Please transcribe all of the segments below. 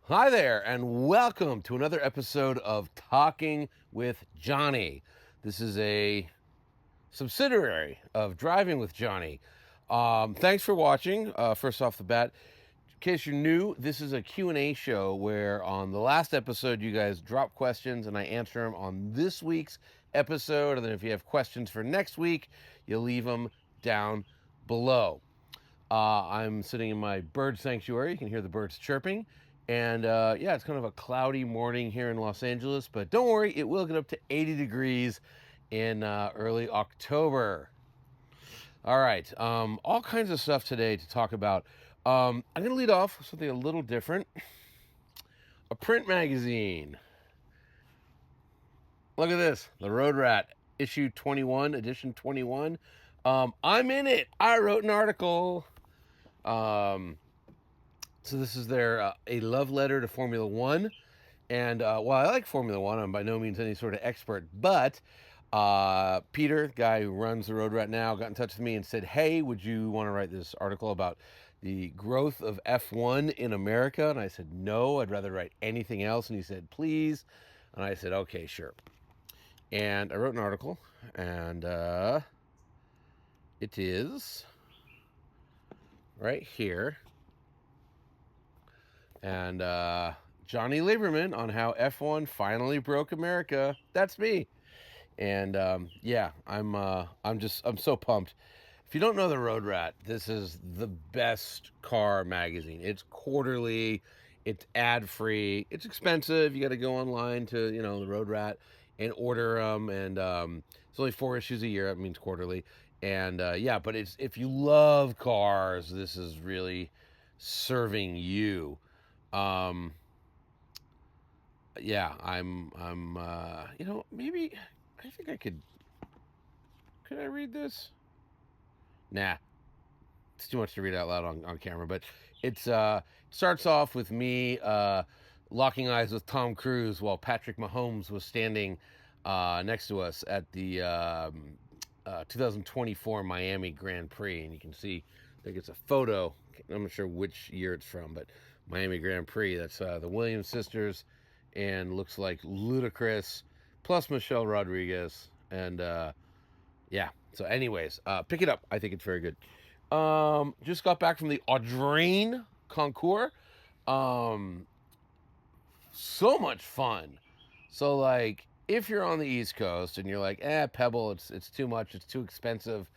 Hi there, and welcome to another episode of Talking with Jonny. This is a subsidiary of Driving with Jonny. Thanks for watching. First off the bat, in case you're new, this is a Q&A show where on the last episode you guys drop questions and I answer them on this week's episode. And then if you have questions for next week, you leave them down below. I'm sitting in my bird sanctuary. You can hear the birds chirping. And yeah, it's kind of a cloudy morning here in Los Angeles, but don't worry, it will get up to 80 degrees in early October. All right, all kinds of stuff today to talk about. I'm going to lead off with something a little different. A print magazine. Look at this, the Road Rat, issue 21, edition 21. I'm in it. I wrote an article. So this is their a love letter to Formula One, and while I like Formula One, I'm by no means any sort of expert, but Peter, the guy who runs the Road Rat now, got in touch with me and said, "Hey, would you want to write this article about the growth of F1 in America?" And I said, "No, I'd rather write anything else." And he said, "Please," and I said, "Okay, sure." And I wrote an article, and it is right here. And Jonny Lieberman on how F1 finally broke America. That's me. And yeah, I'm so pumped. If you don't know the Road Rat, this is the best car magazine. It's quarterly, it's ad free, it's expensive. You got to go online to the Road Rat and order them, and it's only 4 issues a year. That means quarterly. And yeah, but it's if you love cars, this is really serving you. Um, yeah, I'm maybe I think I could I read this? Nah, it's too much to read out loud on camera, but it's it starts off with me locking eyes with Tom Cruise while Patrick Mahomes was standing next to us at the 2024 Miami Grand Prix, and you can see I think it's a photo. I'm not sure which year it's from, but Miami Grand Prix. That's the Williams sisters, and looks like Ludacris plus Michelle Rodriguez, and yeah. So, anyways, pick it up. I think it's very good. Just got back from the Audrain concours. Um, so much fun. So, like, if you're on the East Coast and you're like, Pebble, it's too much, it's too expensive.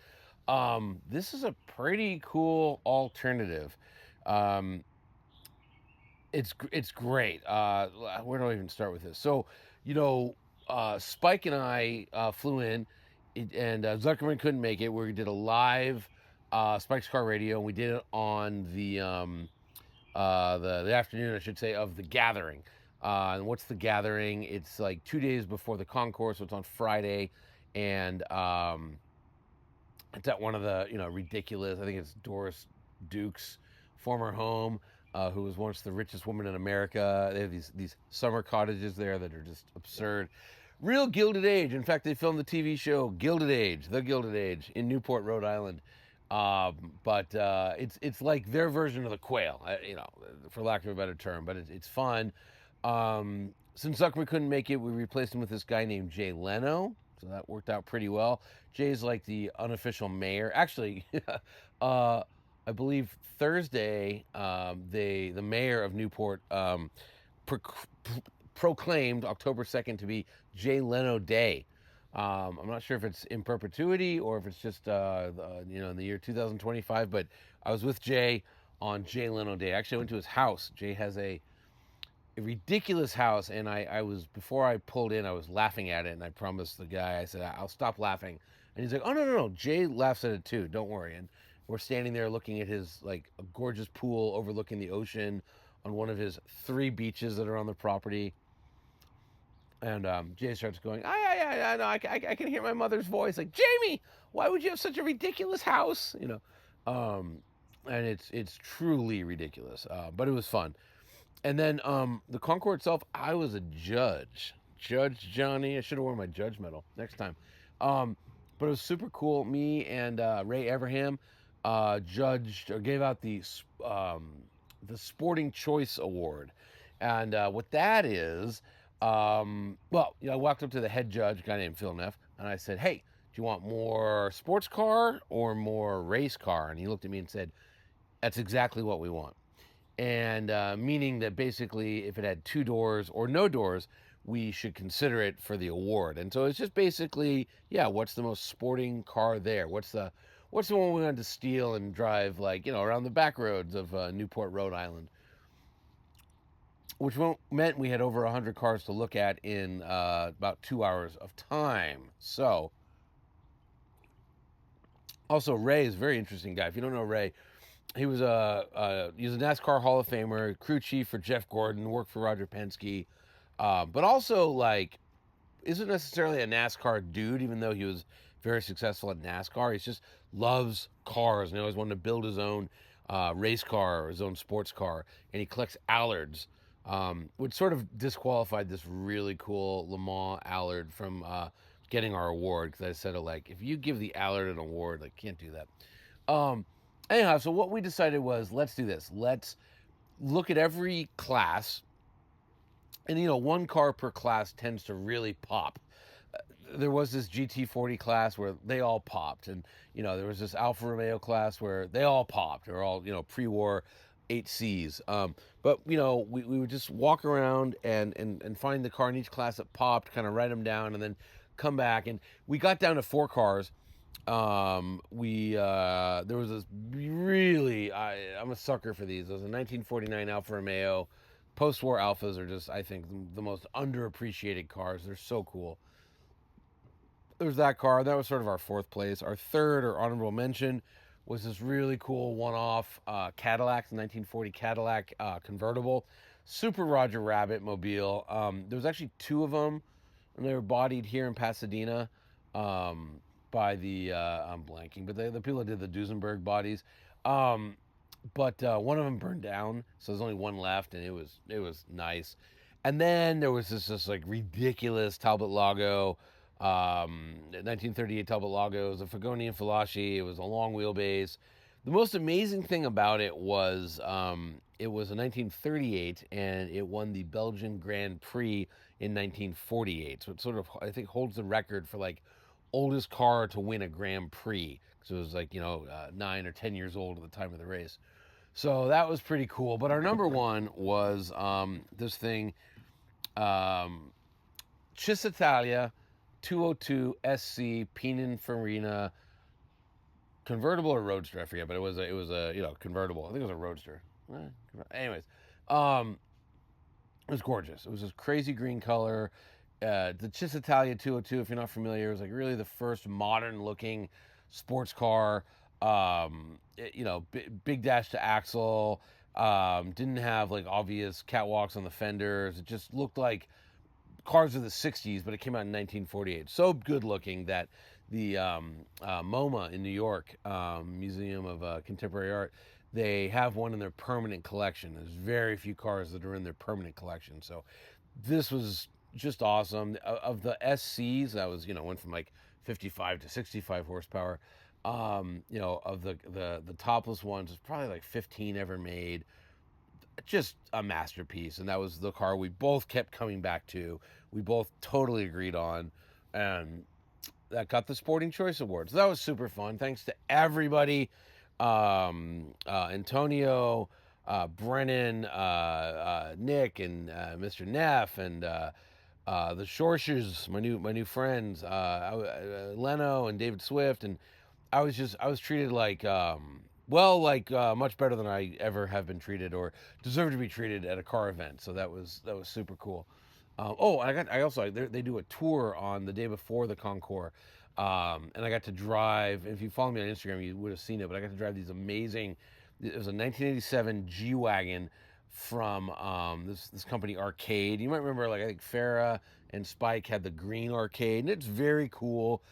This is a pretty cool alternative. Um, it's great. Where do I even start with this? So, Spike and I flew in, and Zuckerman couldn't make it. We did a live Spike's Car Radio, and we did it on the afternoon, I should say, of the gathering. And what's the gathering? It's like 2 days before the concourse, so it's on Friday, and it's at one of the ridiculous. I think it's Doris Duke's former home, who was once the richest woman in America. They have these summer cottages there that are just absurd. Real Gilded Age. In fact, they filmed the TV show Gilded Age, The Gilded Age, in Newport, Rhode Island. But it's like their version of the Quail, for lack of a better term. But it's fun. Since Zuckerman couldn't make it, we replaced him with this guy named Jay Leno. So that worked out pretty well. Jay's like the unofficial mayor. Actually, I believe Thursday, the mayor of Newport proclaimed October 2nd to be Jay Leno Day. I'm not sure if it's in perpetuity or if it's just in the year 2025. But I was with Jay on Jay Leno Day. Actually, I went to his house. Jay has a ridiculous house, and I was, before I pulled in, I was laughing at it, and I promised the guy, I said, I'll stop laughing. And he's like, oh, no, Jay laughs at it too, don't worry. And we're standing there looking at his, like, a gorgeous pool overlooking the ocean on one of his 3 beaches that are on the property. And Jay starts going, I know, I can hear my mother's voice, like, Jamie, why would you have such a ridiculous house? And it's truly ridiculous, but it was fun. And then the Concours itself, I was a judge. Judge Jonny. I should have worn my judge medal next time. But it was super cool. Me and Ray Everham judged or gave out the Sporting Choice Award. And what that is, well, I walked up to the head judge, a guy named Phil Neff, and I said, "Hey, do you want more sports car or more race car?" And he looked at me and said, "That's exactly what we want." And meaning that basically, if it had two doors or no doors, we should consider it for the award. And so it's just basically, yeah, what's the most sporting car there? What's the one we wanted to steal and drive, like, around the back roads of Newport, Rhode Island, which meant we had over 100 cars to look at in about 2 hours of time. So, also, Ray is a very interesting guy. If you don't know Ray, he was a NASCAR Hall of Famer, crew chief for Jeff Gordon, worked for Roger Penske, but also like isn't necessarily a NASCAR dude, even though he was very successful at NASCAR. He just loves cars and he always wanted to build his own race car or his own sports car, and he collects Allards, which sort of disqualified this really cool Le Mans Allard from getting our award, because I said, like, if you give the Allard an award, like, can't do that. Um, Anyhow, so what we decided was, let's do this. Let's look at every class, and one car per class tends to really pop. There was this GT40 class where they all popped, and there was this Alfa Romeo class where they all popped. They were all pre-war 8Cs. But we would just walk around and find the car in each class that popped, kind of write them down, and then come back. And we got down to four cars. We There was this really, I'm a sucker for these. There was a 1949 Alfa Romeo. Post-war Alphas are just, I think, the most underappreciated cars. They're so cool. There's that car. That was sort of our fourth place. Our third, or honorable mention, was this really cool one-off Cadillac, 1940 Cadillac convertible, super Roger Rabbit mobile. There was actually two of them, and they were bodied here in Pasadena by the I'm blanking, but the people that did the Duesenberg bodies. But one of them burned down, so there's only one left, and it was nice. And then there was this like ridiculous Talbot Lago, 1938 Talbot Lago. It was a Fagoni and Falaschi. It was a long wheelbase. The most amazing thing about it was a 1938, and it won the Belgian Grand Prix in 1948. So it sort of, I think, holds the record for like oldest car to win a Grand Prix, because it was like 9 or 10 years old at the time of the race. So that was pretty cool. But our number one was this thing, Cisitalia 202 SC Pininfarina convertible or roadster, I forget, but it was a convertible. I think it was a roadster. Anyways, it was gorgeous. It was this crazy green color. The Cisitalia 202, if you're not familiar, was like really the first modern looking sports car. Big dash to axle. Didn't have like obvious catwalks on the fenders. It just looked like cars of the 60s, but it came out in 1948. So good looking that the MoMA in New York, Museum of Contemporary Art, they have one in their permanent collection. There's very few cars that are in their permanent collection. So this was just awesome. Of the SCs, that was, went from like 55 to 65 horsepower. Of the topless ones, there's probably like 15 ever made. Just a masterpiece, and that was the car we both kept coming back to. We both totally agreed on, and that got the Sporting Choice Award. So that was super fun. Thanks to everybody, Antonio, Brennan, Nick, and Mr. Neff, and the Shorshes, my new friends, Leno and David Swift, and I was treated like much better than I ever have been treated or deserve to be treated at a car event. So that was super cool. They do a tour on the day before the concours, and I got to drive. If you follow me on Instagram, you would have seen it. But I got to drive these amazing. It was a 1987 G wagon from this company Arcade. You might remember, like, I think Farah and Spike had the green Arcade, and it's very cool.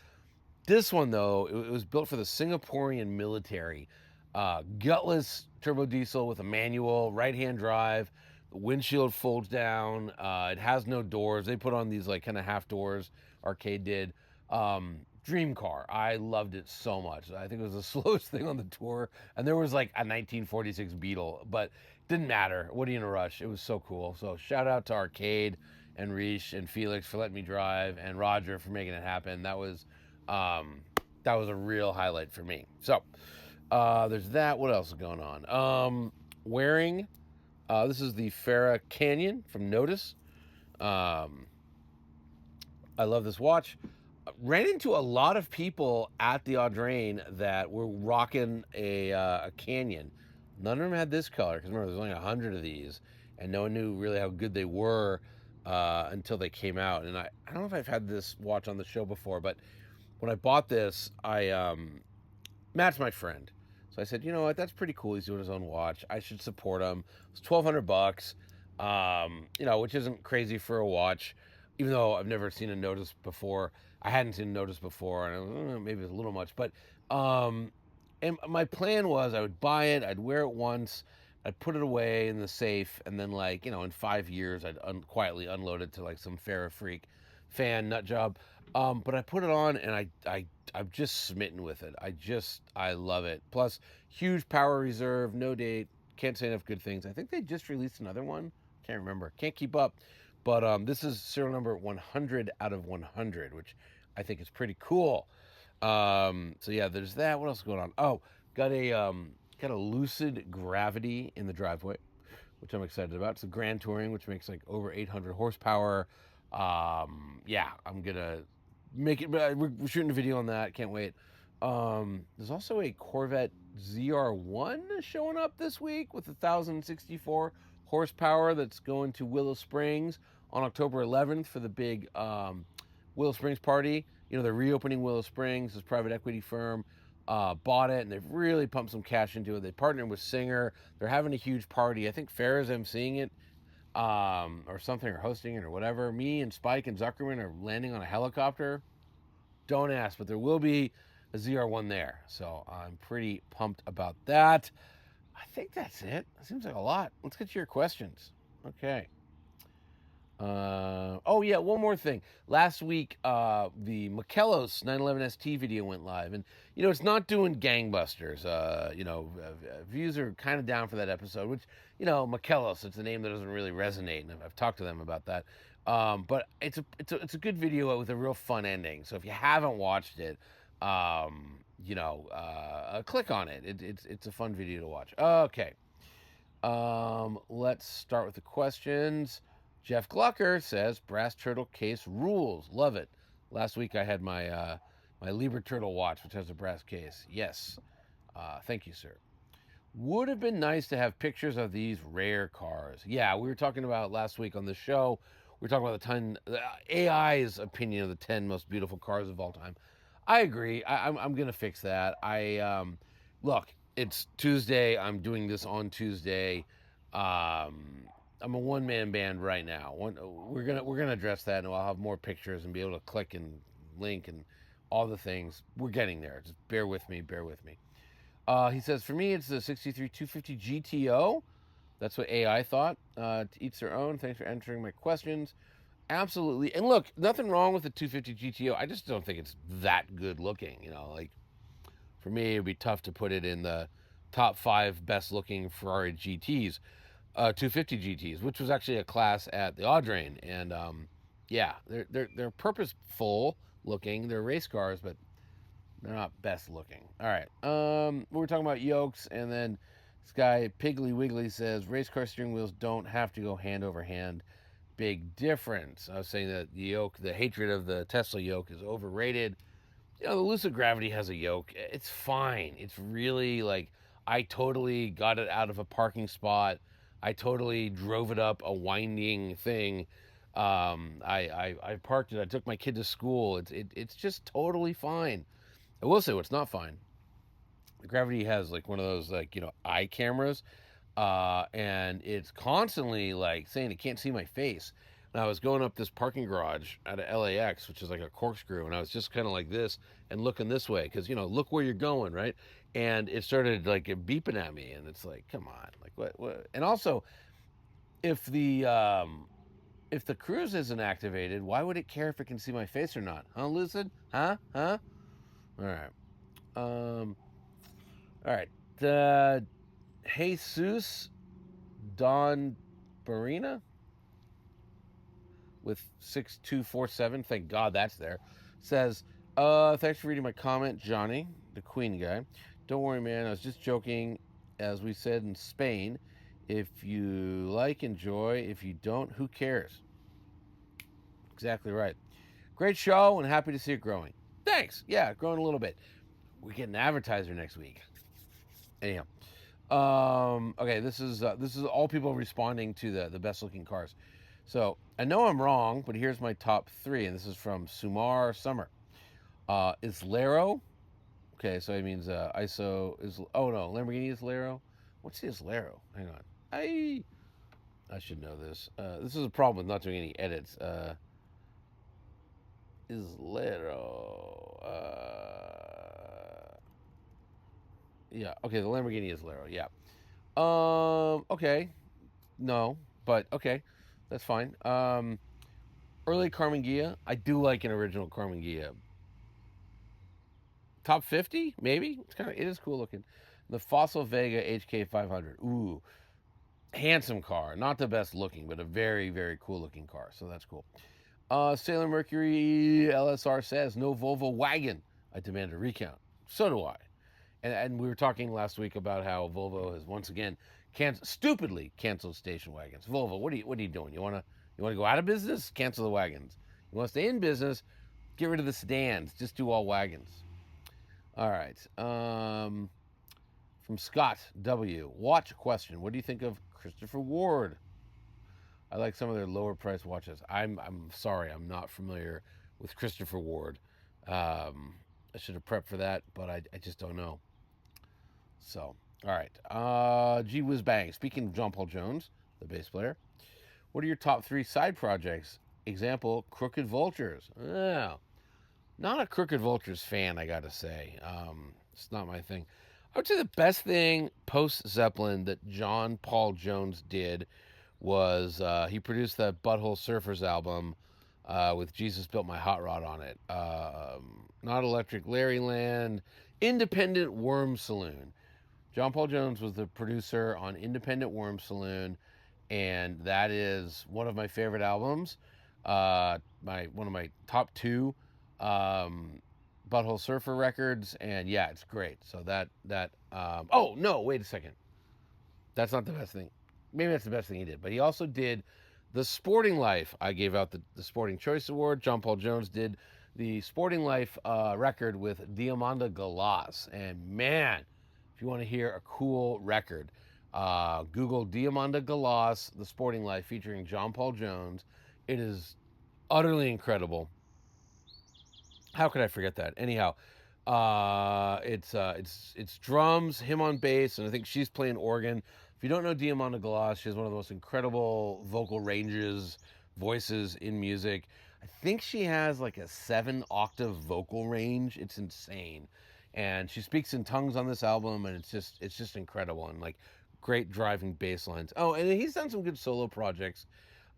This one, though, it was built for the Singaporean military. Gutless turbo diesel with a manual, right-hand drive. The windshield folds down. It has no doors. They put on these like kind of half doors. Arcade did. Dream car. I loved it so much. I think it was the slowest thing on the tour. And there was like a 1946 Beetle, but didn't matter. What are you in a rush? It was so cool. So shout out to Arcade and Reesh and Felix for letting me drive, and Roger for making it happen. Um, that was a real highlight for me. So there's that. What else is going on? Wearing. This is the Farah Canyon from Notice. Um, I love this watch. Ran into a lot of people at the Audrain that were rocking a Canyon. None of them had this color because remember, there's only 100 of these, and no one knew really how good they were until they came out. And I don't know if I've had this watch on the show before, but when I bought this, Matt's my friend. So I said, you know what, that's pretty cool. He's doing his own watch. I should support him. It's $1,200, which isn't crazy for a watch, even though I've never seen a Notice before. I hadn't seen a Notice before, and maybe it's a little much. But and my plan was I would buy it, I'd wear it once, I'd put it away in the safe, and then in 5 years I'd quietly unload it to like some Farrah freak fan nut job. But I put it on and I'm just smitten with it. I love it. Plus, huge power reserve, no date. Can't say enough good things. I think they just released another one. Can't remember. Can't keep up. But this is serial number 100 out of 100, which I think is pretty cool. So yeah, there's that. What else is going on? Oh, got a Lucid Gravity in the driveway, which I'm excited about. It's a Grand Touring, which makes like over 800 horsepower. Yeah, I'm gonna make it. We're shooting a video on that. Can't wait. There's also a Corvette ZR1 showing up this week with 1,064 horsepower that's going to Willow Springs on October 11th for the big Willow Springs party. They're reopening Willow Springs. This private equity firm bought it, and they've really pumped some cash into it. They partnered with Singer. They're having a huge party. I think Farrah's emceeing it or something, or hosting it, or whatever. Me and Spike and Zuckerman are landing on a helicopter. Don't ask, but there will be a ZR1 there. So I'm pretty pumped about that. I think that's it. It seems like a lot. Let's get to your questions. Okay. Oh yeah, one more thing. Last week, the Mikelos 911 ST video went live, and it's not doing gangbusters. Views are kind of down for that episode, which Mikelos, it's a name that doesn't really resonate, and I've talked to them about that. But it's a good video with a real fun ending. So if you haven't watched it, click on it. It's a fun video to watch. Okay. Let's start with the questions. Jeff Glucker says brass turtle case rules. Love it. Last week I had my my Libra Turtle watch, which has a brass case. Yes. Thank you, sir. Would have been nice to have pictures of these rare cars. Yeah, we were talking about last week on the show. We were talking about the AI's opinion of the 10 most beautiful cars of all time. I agree. I'm gonna fix that. Look, it's Tuesday. I'm doing this on Tuesday. I'm a one-man band right now. We're gonna address that, and I'll have more pictures and be able to click and link and all the things. We're getting there. Just bear with me. Bear with me. He says, for me, it's the 63 250 GTO. That's what AI thought. To each their own. Thanks for answering my questions. Absolutely. And look, nothing wrong with the 250 GTO. I just don't think it's that good looking. Like for me, it'd be tough to put it in the top 5 best looking Ferrari GTs. 250 GTs, which was actually a class at the Audrain, and yeah, they're purposeful looking. They're race cars, but they're not best looking. All right, we were talking about yokes, and then this guy Piggly Wiggly says race car steering wheels don't have to go hand over hand. Big difference. I was saying that the hatred of the Tesla yoke is overrated. The Lucid Gravity has a yoke. It's fine. It's really like I totally got it out of a parking spot. I totally drove it up a winding thing. I parked it. I took my kid to school. It's just totally fine. I will say what's not fine. The Gravity has like one of those eye cameras, and it's constantly like saying it can't see my face. And I was going up this parking garage out of LAX, which is like a corkscrew, and I was just kind of like this and looking this way because look where you're going, right? And it started like beeping at me, and it's like, come on, like what? And also, if the cruise isn't activated, why would it care if it can see my face or not? Huh, Lucid? Huh? All right. All right. Jesus Don Barina with 6247. Thank God that's there. Says, thanks for reading my comment, Johnny, the Queen guy. Don't worry, man. I was just joking. As we said in Spain, if you like, enjoy. If you don't, who cares? Exactly right. Great show and happy to see it growing. Thanks. Yeah, growing a little bit. We get an advertiser next week. Anyhow, okay, this is all people responding to the best looking cars. So I know I'm wrong, but here's my top three, and this is from Sumar Summer. Is Lero? Okay, so it means ISO is. Oh no, Lamborghini is Lero. What's the Lero? Hang on. I should know this. This is a problem with not doing any edits. Islero. Yeah. Okay, the Lamborghini Islero. Yeah. Okay. No, but okay, that's fine. Early Carmen Ghia. I do like an original Carmen Ghia. Top 50, maybe. It is cool looking. The Fossil Vega HK 500. Ooh, handsome car. Not the best looking, but a very very cool looking car. So that's cool. Sailor Mercury LSR says no Volvo wagon. I demand a recount. So do I. And we were talking last week about how Volvo has once again stupidly canceled station wagons. Volvo, what are you doing? You wanna go out of business? Cancel the wagons. You want to stay in business? Get rid of the sedans. Just do all wagons. All right. From Scott W. Watch question. What do you think of Christopher Ward? I like some of their lower price watches. I'm sorry, I'm not familiar with Christopher Ward. I should have prepped for that, but I just don't know. So, all right. Gee whiz bang. Speaking of John Paul Jones, the bass player, what are your top three side projects? Example, Crooked Vultures. Oh, not a Crooked Vultures fan, I gotta say. It's not my thing. I would say the best thing post Zeppelin that John Paul Jones did was he produced that Butthole Surfers album with Jesus Built My Hot Rod on it. Not Electric Larryland, Independent Worm Saloon. John Paul Jones was the producer on Independent Worm Saloon, and that is one of my favorite albums. One of my top two Butthole Surfer records, and yeah, it's great. So oh no, wait a second, that's not the best thing. Maybe that's the best thing he did, but he also did the Sporting Life. I gave out the Sporting Choice Award. John Paul Jones did the Sporting Life record with Diamanda Galas, and man, if you want to hear a cool record, Google Diamanda Galas, The Sporting Life, featuring John Paul Jones. It is utterly incredible. How could I forget that? Anyhow, it's drums, him on bass, and I think she's playing organ. If you don't know Diamanda Galas, she has one of the most incredible vocal ranges, voices in music. I think she has like a 7-octave vocal range. It's insane, and she speaks in tongues on this album, and it's just incredible, and like great driving bass lines. Oh, and he's done some good solo projects.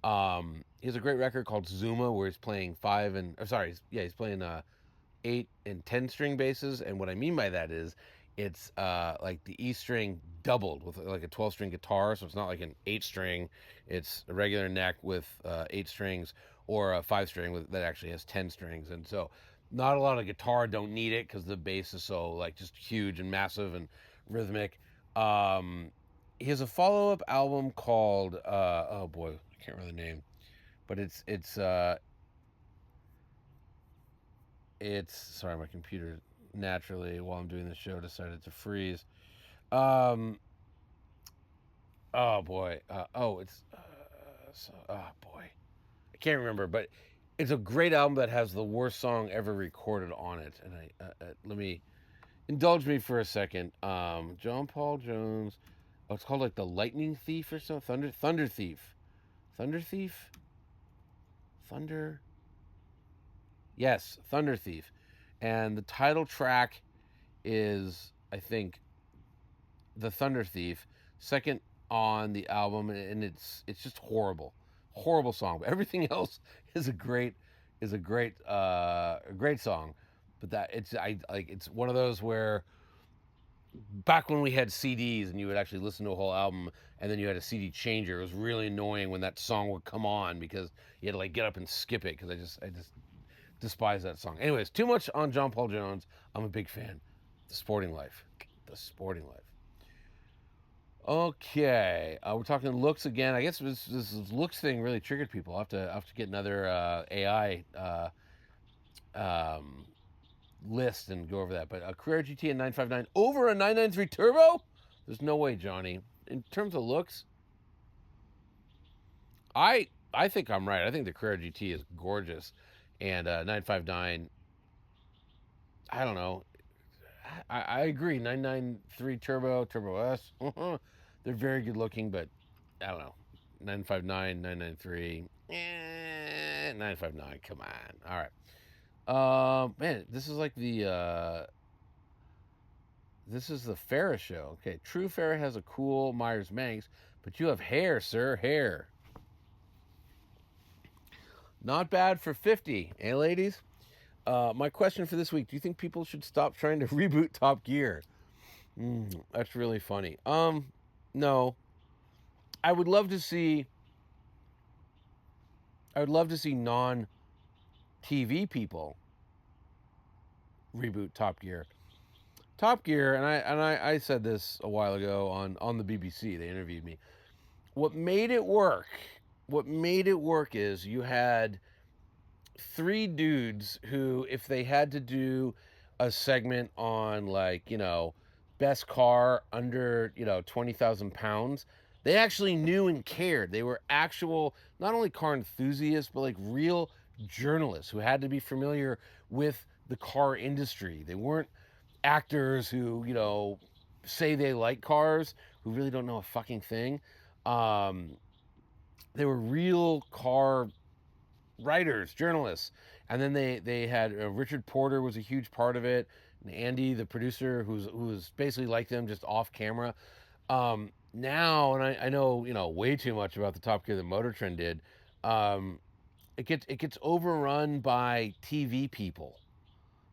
He has a great record called Zuma where he's playing he's playing 8 and 10 string basses, and what I mean by that is it's like the E string doubled with like a 12 string guitar, so it's not like an 8 string, it's a regular neck with 8 strings, or a 5 string that actually has 10 strings. And so not a lot of guitar, don't need it because the bass is so like just huge and massive and rhythmic. He has a follow-up album called oh boy, I can't remember the name, but it's sorry, my computer naturally while I'm doing the show decided to freeze. Oh boy. Oh boy. I can't remember, but it's a great album that has the worst song ever recorded on it. And let me indulge me for a second. John Paul Jones. Oh, it's called like the Lightning Thief or something. Thunder Thief. Thunder Thief. Thunder. Yes, Thunder Thief. And the title track is, I think, The Thunder Thief, second on the album, and it's just horrible song. But everything else is a great great song. But that it's one of those where back when we had CDs and you would actually listen to a whole album and then you had a CD changer. It was really annoying when that song would come on because you had to like get up and skip it because I just despise that song. Anyways, too much on John Paul Jones. I'm a big fan. The Sporting Life. The Sporting Life. Okay, we're talking looks again. I guess this looks thing really triggered people. I'll have to get another AI um, list and go over that. But a Carrera GT and 959 over a 993 Turbo? There's no way, Johnny. In terms of looks, I think I'm right. I think the Carrera GT is gorgeous, and 959. I don't know. I agree. 993 Turbo S. They're very good looking, but I don't know. 959, 993. 959. Come on. All right. Man, this is like this is the Farrah show. Okay, True Farrah has a cool Myers Manx, but you have hair, sir, hair. Not bad for 50, eh, ladies? My question for this week: do you think people should stop trying to reboot Top Gear? That's really funny. No. I would love to see. I would love to see non-TV people reboot Top Gear. Top Gear, and I said this a while ago on the BBC. They interviewed me. What made it work? What made it work is you had three dudes who, if they had to do a segment on like best car under 20,000 pounds, they actually knew and cared. They were actual not only car enthusiasts but like real journalists who had to be familiar with the car industry. They weren't actors who say they like cars who really don't know a fucking thing. Um, they were real car writers, journalists, and then they had Richard Porter was a huge part of it, and Andy, the producer, who's basically like them, just off camera. Now, and I know way too much about the Top Gear that Motor Trend did. Um, it gets overrun by TV people,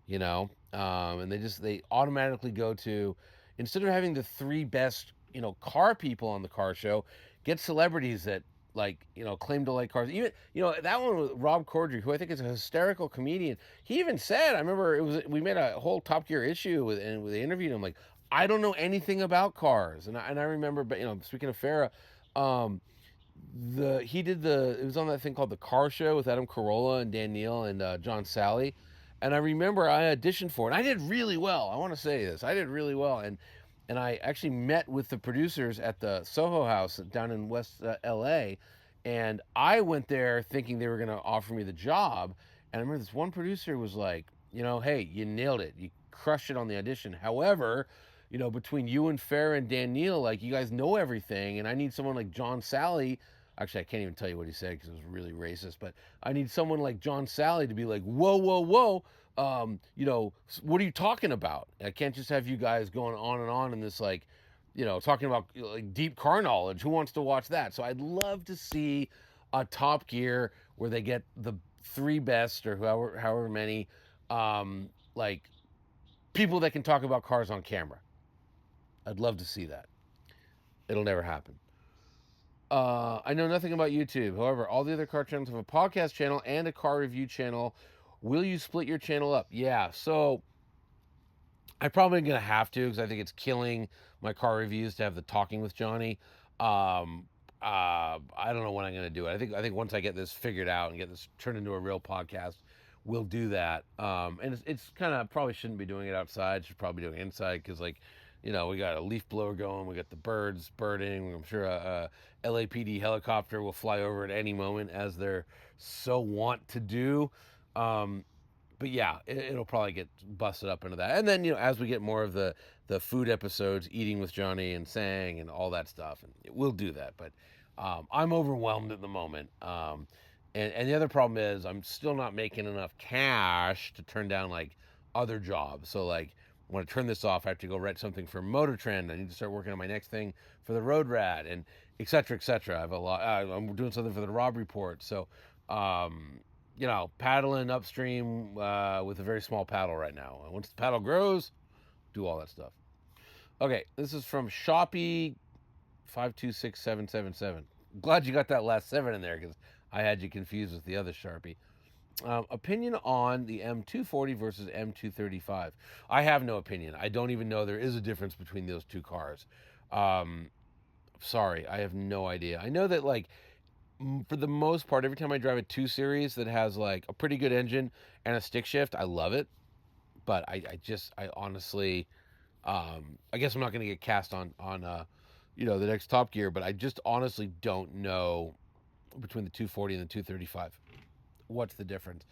and they automatically go to, instead of having the three best car people on the car show, get celebrities that claim to like cars. Even that one with Rob Corddry, who I think is a hysterical comedian. He even said, I remember we made a whole Top Gear issue and they interviewed him like, I don't know anything about cars, and I remember, but speaking of Farrah, um, he did it was on that thing called The Car Show with Adam Carolla and Dan Neal and John Sally, and I remember I auditioned for it. I did really well. I want to say this. I did really well, and I actually met with the producers at the Soho House down in West LA, and I went there thinking they were going to offer me the job, and I remember this one producer was like, hey, you nailed it. You crushed it on the audition. However, between you and Farrah and Dan Neal, like, you guys know everything, and I need someone like John Sally. Actually, I can't even tell you what he said because it was really racist, but I need someone like John Sally to be like, whoa, whoa, whoa. What are you talking about? I can't just have you guys going on and on in this, like, talking about like deep car knowledge. Who wants to watch that? So I'd love to see a Top Gear where they get the three best or however many, like, people that can talk about cars on camera. I'd love to see that. It'll never happen. I know nothing about YouTube. However, all the other car channels have a podcast channel and a car review channel. Will you split your channel up? Yeah. So I'm probably gonna have to because I think it's killing my car reviews to have the Talking with Jonny. I don't know when I'm gonna do it. I think once I get this figured out and get this turned into a real podcast, we'll do that. And it's kind of, probably shouldn't be doing it outside. Should probably be doing it inside because, like, we got a leaf blower going. We got the birds birding. I'm sure a LAPD helicopter will fly over at any moment, as they're so want to do. Um, but yeah, it'll probably get busted up into that. And then, as we get more of the food episodes, eating with Jonny and Sang and all that stuff, and we'll do that. But I'm overwhelmed at the moment. And the other problem is I'm still not making enough cash to turn down like other jobs. So, like, when I turn this off, I have to go write something for Motor Trend. I need to start working on my next thing for the Road Rat, and et cetera, et cetera. I have a lot. I'm doing something for the Rob Report. So, paddling upstream with a very small paddle right now. And once the paddle grows, do all that stuff. Okay, this is from Shopee 526777. Glad you got that last 7 in there because I had you confused with the other Sharpie. Opinion on the M240 versus M235. I have no opinion. I don't even know there is a difference between those two cars. Um, Sorry, I have no idea. I know that, like, for the most part, every time I drive a 2 Series that has like a pretty good engine and a stick shift, I love it. But I honestly, I guess I'm not going to get cast on the next Top Gear. But I just honestly don't know between the 240 and the 235 what's the difference.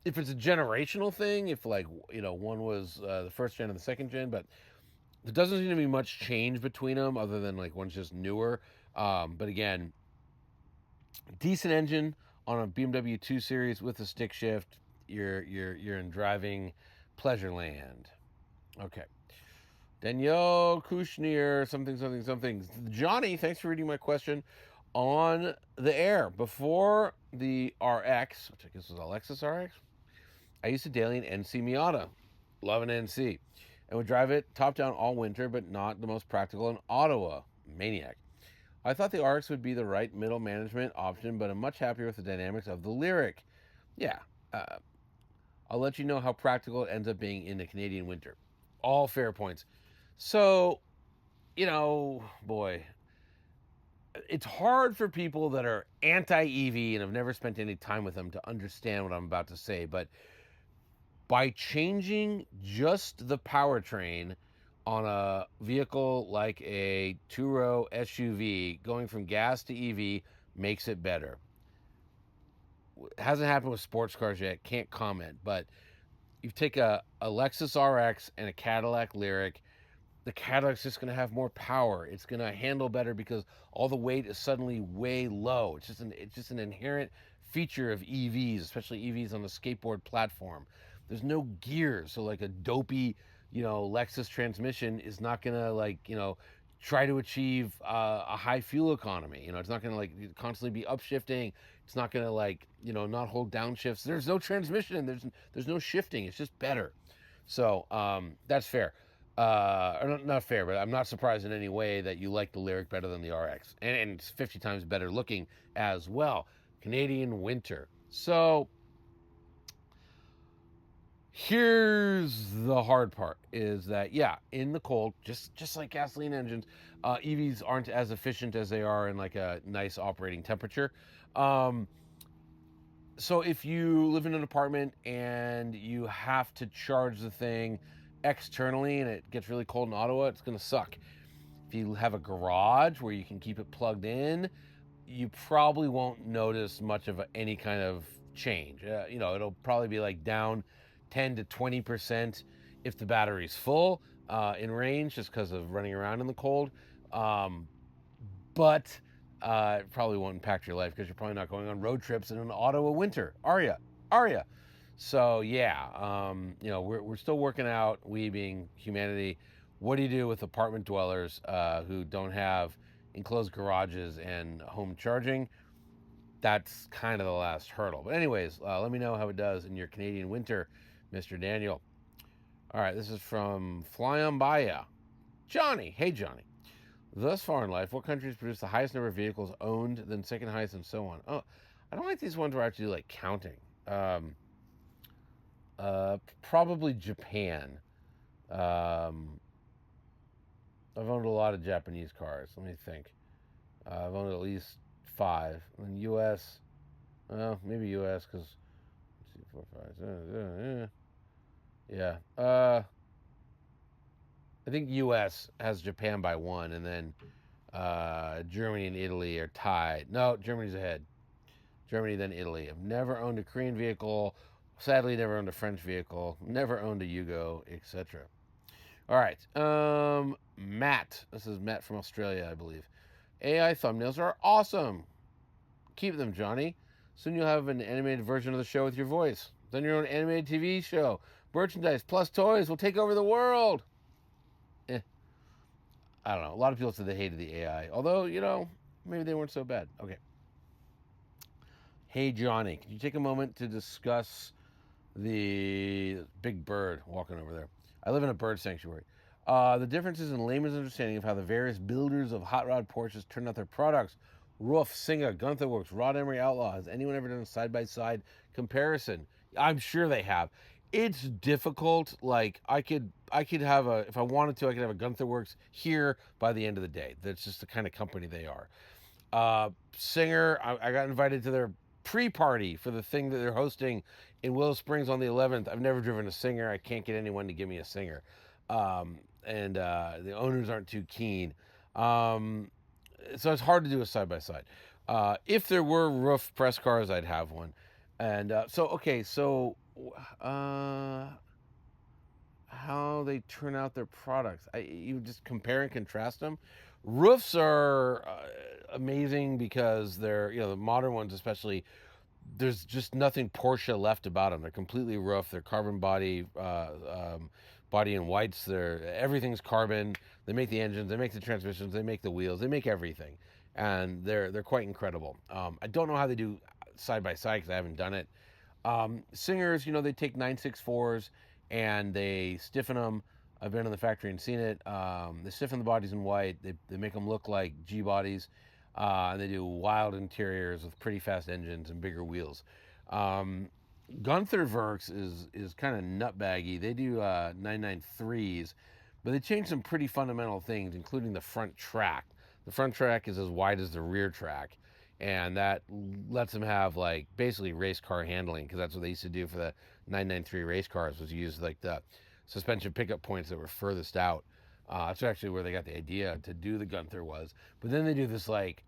If it's a generational thing, if like one was the first gen and the second gen, but there doesn't seem to be much change between them other than like one's just newer. But again, decent engine on a BMW 2 Series with a stick shift. You're in driving pleasure land. Okay. Danielle Kushner, something. Johnny, thanks for reading my question on the air. Before the RX, which I guess was a Lexus RX, I used to daily an NC Miata. Love an NC. And would drive it top down all winter, but not the most practical in Ottawa. Maniac. I thought the RX would be the right middle management option, but I'm much happier with the dynamics of the Lyric. Yeah, uh, I'll let you know how practical it ends up being in the Canadian winter. All fair points. So, boy, it's hard for people that are anti EV and have never spent any time with them to understand what I'm about to say. But by changing just the powertrain on a vehicle like a two-row SUV, going from gas to EV makes it better. It hasn't happened with sports cars yet. Can't comment, but you take a Lexus RX and a Cadillac Lyric, the Cadillac's just going to have more power. It's going to handle better because all the weight is suddenly way low. It's just an inherent feature of EVs, especially EVs on the skateboard platform. There's no gears, so like a dopey, Lexus transmission is not going to try to achieve a high fuel economy. It's not going to like constantly be upshifting. It's not going to not hold downshifts. There's no transmission. There's no shifting. It's just better. So that's fair. Or not fair, but I'm not surprised in any way that you like the Lyric better than the RX, and it's 50 times better looking as well. Canadian winter. So here's the hard part: is that yeah, in the cold, just like gasoline engines, EVs aren't as efficient as they are in like a nice operating temperature. Um, so if you live in an apartment and you have to charge the thing externally and it gets really cold in Ottawa, it's going to suck. If you have a garage where you can keep it plugged in, you probably won't notice much of any kind of change. It'll probably be like down 10 to 20% if the battery's full in range, just because of running around in the cold. But it probably won't impact your life because you're probably not going on road trips in an Ottawa winter, are you? Are you? So yeah, we're still working out. We being humanity. What do you do with apartment dwellers who don't have enclosed garages and home charging? That's kind of the last hurdle. But anyways, let me know how it does in your Canadian winter, Mr. Daniel. All right, this is from Fly On By Ya. Johnny. Hey, Johnny. Thus far in life, what countries produce the highest number of vehicles owned, then second highest, and so on? Oh, I don't like these ones where I actually like counting. Probably Japan. Um, I've owned a lot of Japanese cars. Let me think. I've owned at least 5. In U.S., well, maybe U.S. because 2, 4, 5. Yeah. I think U.S. has Japan by 1, and then Germany and Italy are tied. No, Germany's ahead. Germany, then Italy. I've never owned a Korean vehicle. Sadly, never owned a French vehicle. Never owned a Yugo, etc. All right. Matt. This is Matt from Australia, I believe. AI thumbnails are awesome. Keep them, Johnny. Soon you'll have an animated version of the show with your voice. Then your own animated TV show. Merchandise plus toys will take over the world. I don't know. A lot of people said they hated the AI. Although, maybe they weren't so bad. Okay. Hey, Johnny, can you take a moment to discuss the big bird walking over there? I live in a bird sanctuary. The differences in layman's understanding of how the various builders of hot rod Porsches turn out their products. Roof, Singer, Gunther Works, Rod Emery Outlaw. Has anyone ever done a side by side comparison? I'm sure they have. It's difficult. Like I could have a if I wanted to, I could have a Gunther Works here by the end of the day. That's just the kind of company they are. Singer, I got invited to their pre-party for the thing that they're hosting in Willow Springs on the 11th. I've never driven a Singer. I can't get anyone to give me a Singer, and the owners aren't too keen. Um, so it's hard to do a side by side. If there were roof press cars, I'd have one. And so uh, how they turn out their products. You just compare and contrast them. Roofs are amazing because they're, the modern ones especially. There's just nothing Porsche left about them. They're completely roof. They're carbon body and whites. Everything's carbon. They make the engines. They make the transmissions. They make the wheels. They make everything, and they're quite incredible. I don't know how they do side by side because I haven't done it. Singers, they take 964s and they stiffen them. I've been in the factory and seen it. They stiffen the bodies in white. They make them look like G bodies. And they do wild interiors with pretty fast engines and bigger wheels. Um, Gunther Werks is kind of nutbaggy. They do 993s, but they change some pretty fundamental things, including the front track. The front track is as wide as the rear track, and that lets them have like basically race car handling because that's what they used to do for the 993 race cars was use like the suspension pickup points that were furthest out. That's actually where they got the idea to do the Gunther was. But then they do this like,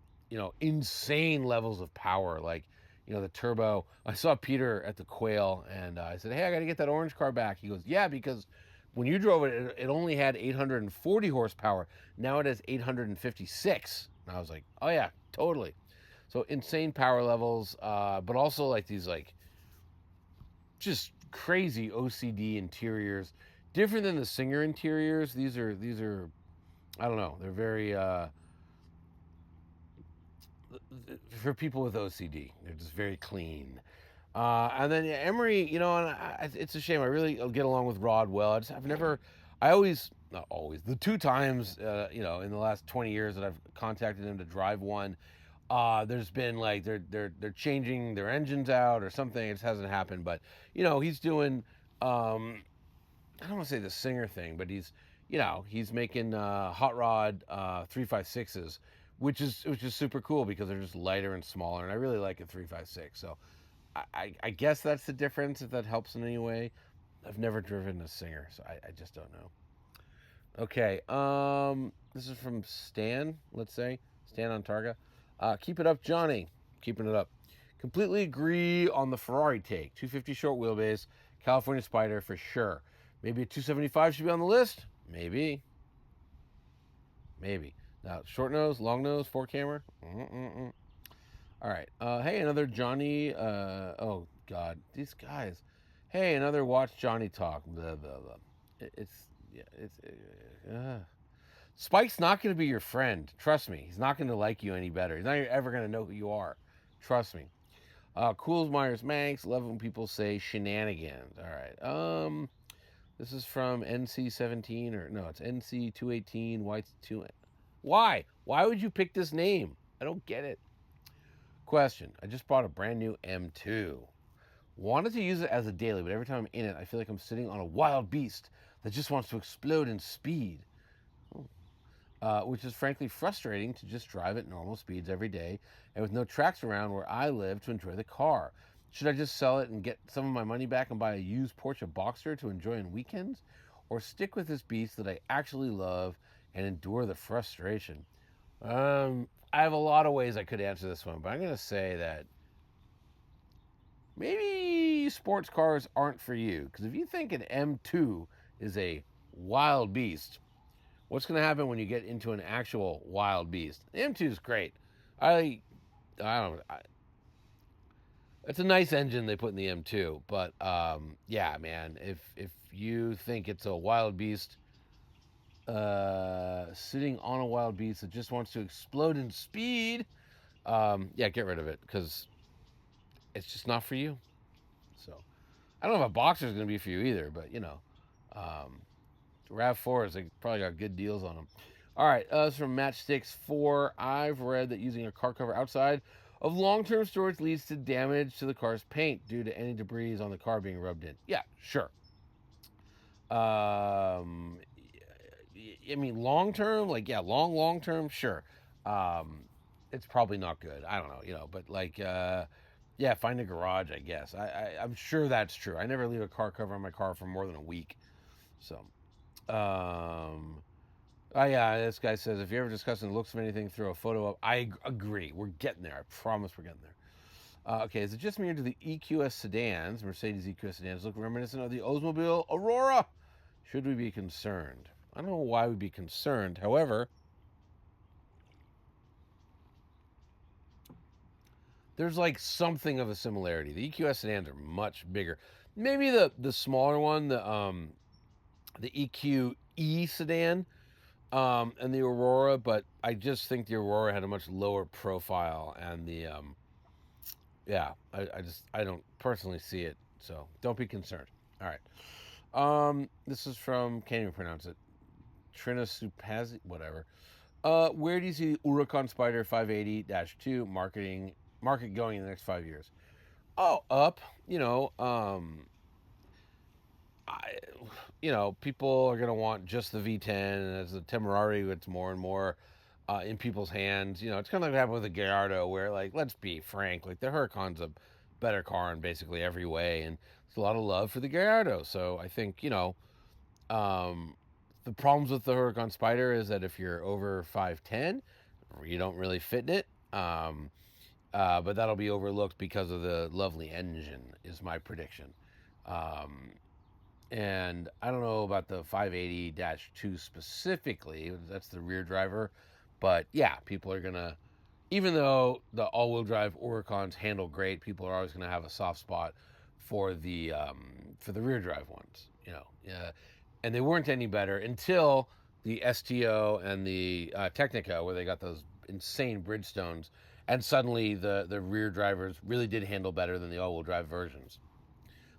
insane levels of power. Like, the turbo. I saw Peter at the Quail and I said, hey, I got to get that orange car back. He goes, yeah, because when you drove it, it only had 840 horsepower. Now it has 856. And I was like, oh, yeah, totally. So insane power levels, but also like these like just crazy OCD interiors, different than the Singer interiors. These are I don't know. They're very for people with OCD. They're just very clean. And then Emery, it's a shame. I really get along with Rod well. I always, not always, the two times, in the last 20 years that I've contacted him to drive one, there's been like they're changing their engines out or something. It just hasn't happened. But he's doing. I don't want to say the Singer thing, but he's making hot rod 356s, which is super cool because they're just lighter and smaller, and I really like a 356. So I guess that's the difference if that helps in any way. I've never driven a Singer, so I just don't know. Okay, this is from Stan. Let's say Stan on Targa. Keep it up, Johnny. Keeping it up. Completely agree on the Ferrari take. 250 short wheelbase, California Spider for sure. Maybe a 275 should be on the list. Maybe. Now, short nose, long nose, four camera. Mm-mm-mm. All right. Hey, another Johnny. Oh God, these guys. Hey, another watch Johnny talk. Blah blah blah. It's yeah. Spike's not going to be your friend. Trust me. He's not going to like you any better. He's not ever going to know who you are. Trust me. Cools Myers Manx. Love when people say shenanigans. All right. This is from NC17 or no, it's NC218. Y2. Why? Why would you pick this name? I don't get it. Question. I just bought a brand new M2. Wanted to use it as a daily, but every time I'm in it, I feel like I'm sitting on a wild beast that just wants to explode in speed. Which is frankly frustrating to just drive at normal speeds every day and with no tracks around where I live to enjoy the car. Should I just sell it and get some of my money back and buy a used Porsche Boxster to enjoy on weekends? Or stick with this beast that I actually love and endure the frustration? I have a lot of ways I could answer this one, but I'm going to say that maybe sports cars aren't for you. Because if you think an M2 is a wild beast, what's going to happen when you get into an actual wild beast? The M2 is great. I don't. It's a nice engine they put in the M2, but yeah, man. If you think it's a wild beast, sitting on a wild beast that just wants to explode in speed, yeah, get rid of it because it's just not for you. So I don't know if a Boxer is going to be for you either, but um, RAV4s, they probably got good deals on them. All right, this is from Matchsticks4. I've read that using a car cover outside of long-term storage leads to damage to the car's paint due to any debris on the car being rubbed in. Yeah, sure. Um, I mean, long term, like yeah, long term, sure. Um, it's probably not good. I don't know, but like, yeah, find a garage, I guess. I'm sure that's true. I never leave a car cover on my car for more than a week. So, oh yeah, this guy says if you're ever discussing the looks of anything, throw a photo up. I agree. We're getting there. I promise we're getting there. Okay, is it just me or do the EQS sedans, Mercedes EQS sedans, look reminiscent of the Oldsmobile Aurora? Should we be concerned? I don't know why we'd be concerned. However, there's like something of a similarity. The EQS sedans are much bigger. Maybe the smaller one, the EQE sedan, and the Aurora, but I just think the Aurora had a much lower profile, and the yeah, I don't personally see it, so don't be concerned. All right. This is from, can't even pronounce it. Trinasupazi, whatever. Where do you see the Huracan Spider 580-2 market going in the next 5 years? Oh, up. I, people are gonna want just the V10, and as the Temerari gets more and more in people's hands, it's kind of like what happened with the Gallardo, where like, let's be frank, like the Huracan's a better car in basically every way, and there's a lot of love for the Gallardo. So I think um, the problems with the Huracan Spider is that if you're over 5'10", you don't really fit in it. But that'll be overlooked because of the lovely engine, is my prediction. Um, and I don't know about the 580-2 specifically. That's the rear driver. But yeah, people are going to, even though the all-wheel drive Huracans handle great, people are always going to have a soft spot for the rear drive ones. And they weren't any better until the STO and the Technica, where they got those insane Bridgestones, and suddenly the rear drivers really did handle better than the all-wheel drive versions.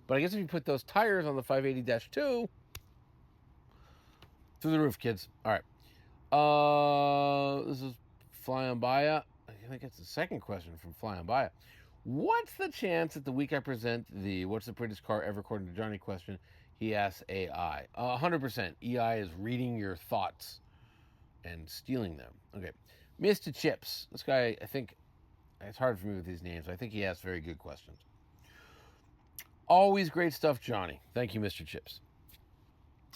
But I guess if you put those tires on the 580-2, through the roof, kids. All right. This is Fly On By. I think it's the second question from Fly On By. What's the chance that the week I present the "What's the prettiest car ever according to Jonny" question, he asks AI? 100%. AI is reading your thoughts and stealing them. Okay. Mr. Chips. This guy, I think, it's hard for me with these names. I think he asks very good questions. Always great stuff, Jonny. Thank you, Mr. Chips.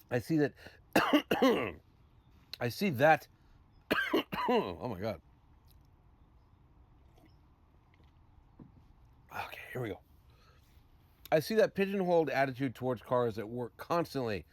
I see that. I see that. Oh my God. Okay, here we go. I see that pigeonholed attitude towards cars at work constantly.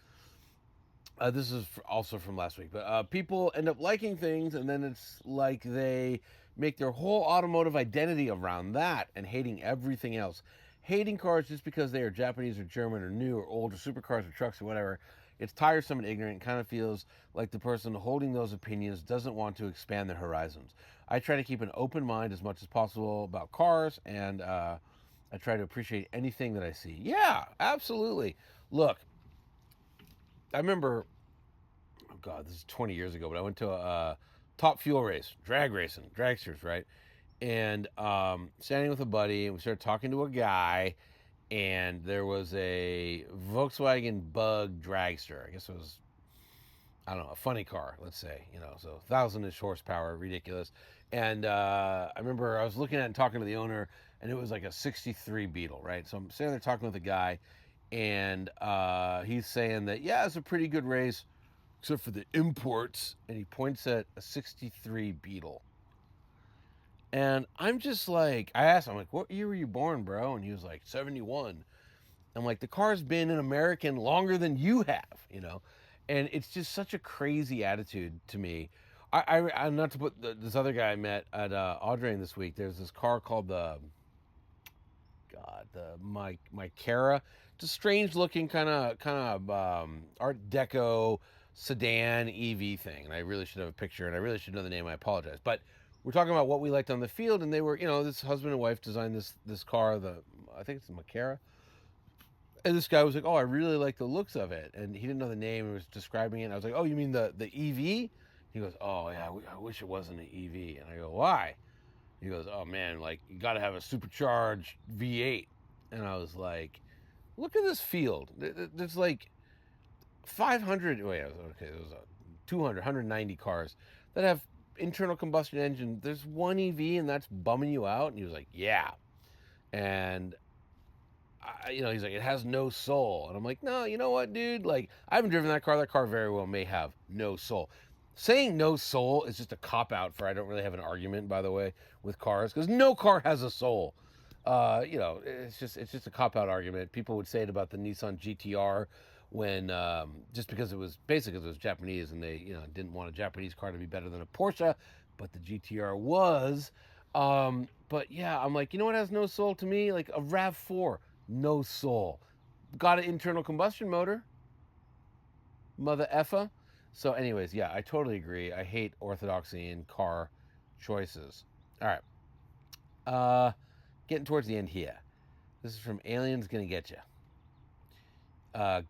This is also from last week, but people end up liking things, and then it's like they make their whole automotive identity around that and hating everything else. Hating cars just because they are Japanese or German or new or old or supercars or trucks or whatever. It's tiresome and ignorant. It kind of feels like the person holding those opinions doesn't want to expand their horizons. I try to keep an open mind as much as possible about cars, and I try to appreciate anything that I see. Yeah, absolutely. Look, I remember, oh God, this is 20 years ago, but I went to a Top Fuel race, drag racing, dragsters, right? And standing with a buddy, and we started talking to a guy, and there was a Volkswagen Bug dragster. I guess it was, I don't know, a funny car, let's say, so 1,000-ish horsepower, ridiculous. And I remember I was looking at it and talking to the owner, and it was like a 63 Beetle, right? So I'm sitting there talking with the guy, and he's saying that, yeah, it's a pretty good race, except for the imports. And he points at a 63 Beetle. And I'm just like, I asked him, I'm like, what year were you born, bro? And he was like, 71. I'm like, the car's been an American longer than you have. And it's just such a crazy attitude to me. I'm not to put this other guy I met at Audrain this week. There's this car called my Cara. It's a strange looking kind of Art Deco sedan EV thing. And I really should have a picture, and I really should know the name. I apologize, but we're talking about what we liked on the field, and they were, this husband and wife designed this car. I think it's the Macara, And this guy was like, "Oh, I really like the looks of it," and he didn't know the name and was describing it. And I was like, "Oh, you mean the EV?" He goes, "Oh yeah, I wish it wasn't an EV." And I go, "Why?" He goes, "Oh man, like you got to have a supercharged V8." And I was like, "Look at this field. There's like 500. Wait, okay, it was 200, 190 cars that have internal combustion engine. There's one EV, and that's bumming you out." And he was like, "Yeah." And he's like, "It has no soul," and I'm like, "No, you know what, dude? Like, I haven't driven that car. That car very well may have no soul." Saying no soul is just a cop out for I don't really have an argument, by the way, with cars because no car has a soul. It's just a cop out argument. People would say it about the Nissan GTR when just because it was basically it was Japanese and they didn't want a Japanese car to be better than a Porsche, but the GTR was. But yeah, I'm like, you know what has no soul to me? Like a RAV4, no soul. Got an internal combustion motor, mother effa. So, anyways, yeah, I totally agree. I hate orthodoxy in car choices. All right, getting towards the end here. This is from Aliens Gonna Get You.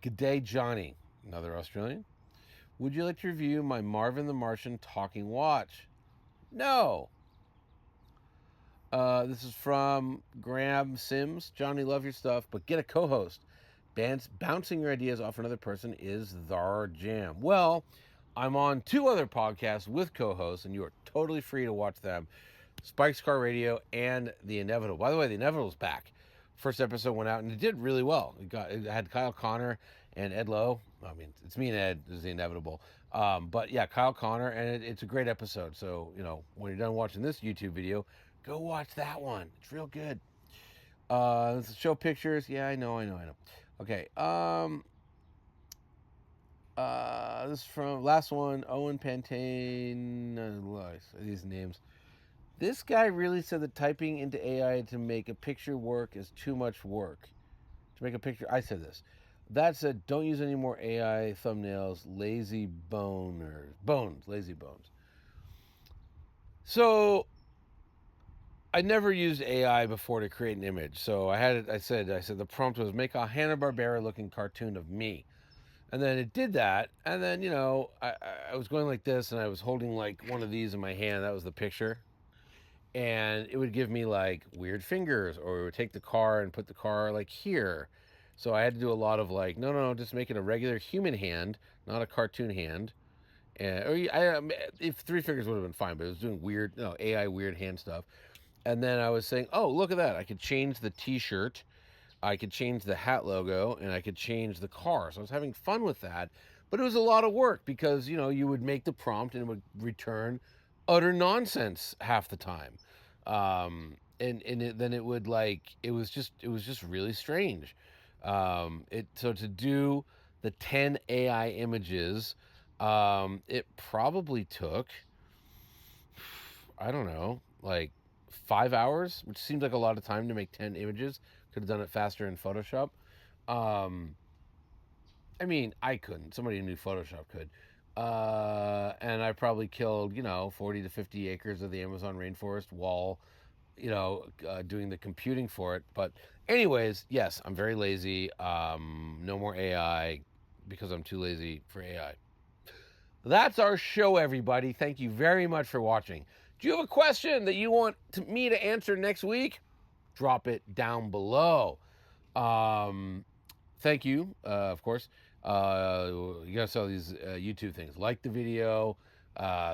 Good day, Johnny, another Australian. Would you like to review my Marvin the Martian talking watch? No. This is from Graham Sims. Johnny, love your stuff, but get a co-host. Bouncing your ideas off another person is their jam. Well, I'm on 2 other podcasts with co-hosts, and you are totally free to watch them. Spike's Car Radio and The Inevitable. By the way, The Inevitable's back. First episode went out, and it did really well. It had Kyle Connor and Ed Lowe. I mean, it's me and Ed is The Inevitable. But yeah, Kyle Connor, and it's a great episode. So, when you're done watching this YouTube video, go watch that one. It's real good. Show pictures. Yeah, I know. Okay. This is from last one. Owen Pantane. These names. This guy really said that typing into AI to make a picture work is too much work. To make a picture, I said this. That said, don't use any more AI thumbnails. Lazy lazy bones. So I never used AI before to create an image. So I said the prompt was make a Hanna-Barbera looking cartoon of me. And then it did that. And then, I was going like this and I was holding like one of these in my hand. That was the picture. And it would give me like weird fingers, or it would take the car and put the car like here. So I had to do a lot of like, no, just make it a regular human hand, not a cartoon hand. If 3 fingers would have been fine, but it was doing weird, AI weird hand stuff. And then I was saying, oh, look at that. I could change the t-shirt, I could change the hat logo, and I could change the car. So I was having fun with that. But it was a lot of work because, you would make the prompt and it would return utter nonsense half the time. Then it would like, it was just really strange. So to do the 10 AI images, it probably took, I don't know, like 5 hours, which seems like a lot of time to make 10 images. Could have done it faster in Photoshop. Um, I mean, I couldn't. Somebody who knew Photoshop could. And I probably killed, 40 to 50 acres of the Amazon rainforest while, doing the computing for it. But, anyways, yes, I'm very lazy. No more AI because I'm too lazy for AI. That's our show, everybody. Thank you very much for watching. Do you have a question that you want me to answer next week? Drop it down below. Thank you, of course. You guys saw these YouTube things. Like the video,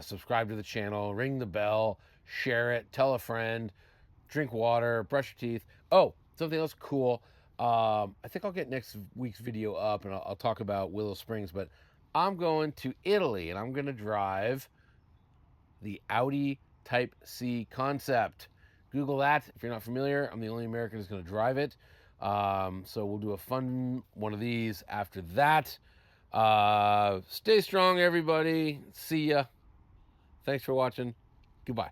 subscribe to the channel, ring the bell, share it, tell a friend, drink water, brush your teeth. Oh, something else cool. I think I'll get next week's video up and I'll talk about Willow Springs, but I'm going to Italy and I'm going to drive the Audi Type C Concept. Google that if you're not familiar. I'm the only American who's going to drive it. So we'll do a fun one of these after that. Stay strong, everybody. See ya. Thanks for watching. Goodbye.